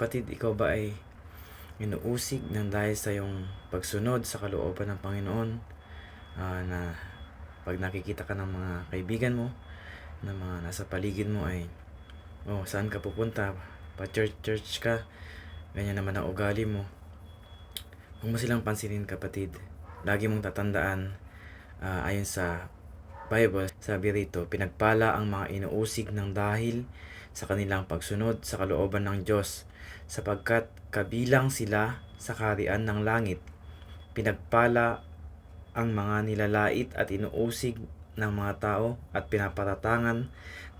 Kapatid, ikaw ba ay inuusig ng dahil sa iyong pagsunod sa kalooban ng Panginoon, na pag nakikita ka ng mga kaibigan mo, na mga nasa paligid mo ay, saan ka pupunta? Pa-church ka, ganyan naman ang ugali mo. Huwag mo silang pansinin, kapatid. Lagi mong tatandaan, ayon sa Bible, sabi rito, pinagpala ang mga inuusig ng dahil sa kanilang pagsunod sa kalooban ng Diyos, sapagkat kabilang sila sa kaharian ng langit. Pinagpala ang mga nilalait at inuusig ng mga tao at pinaparatangan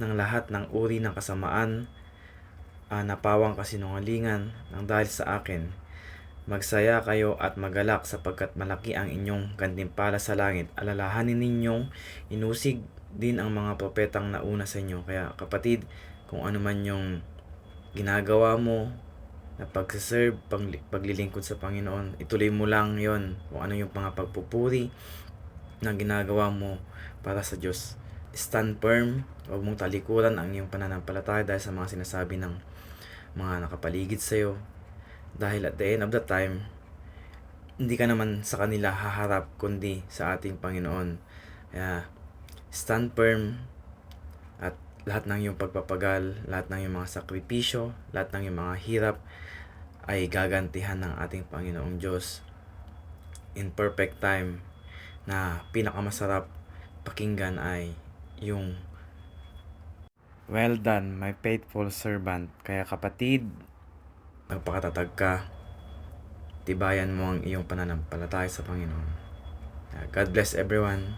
ng lahat ng uri ng kasamaan, napawang kasinungalingan ng dahil sa akin. Magsaya kayo at magalak sapagkat malaki ang inyong gantimpala sa langit. Alalahanin ninyong inusig din ang mga propetang nauna sa inyo. Kaya kapatid, kung ano man yung ginagawa mo na pagsaserve, paglilingkod sa Panginoon, ituloy mo lang yon. Kung ano yung mga pagpupuri na ginagawa mo para sa Diyos, stand firm. Huwag mong talikuran ang iyong pananampalataya dahil sa mga sinasabi ng mga nakapaligid sa'yo. Dahil at the end of the time, hindi ka naman sa kanila haharap kundi sa ating Panginoon. Kaya stand firm, at lahat ng iyong pagpapagal, lahat ng iyong mga sakripisyo, lahat ng iyong mga hirap ay gagantihan ng ating Panginoong Diyos in perfect time. Na pinakamasarap pakinggan ay yung "Well done, my faithful servant." Kaya kapatid, magpakatatag ka, tibayan mo ang iyong pananampalataya sa Panginoon. God bless everyone.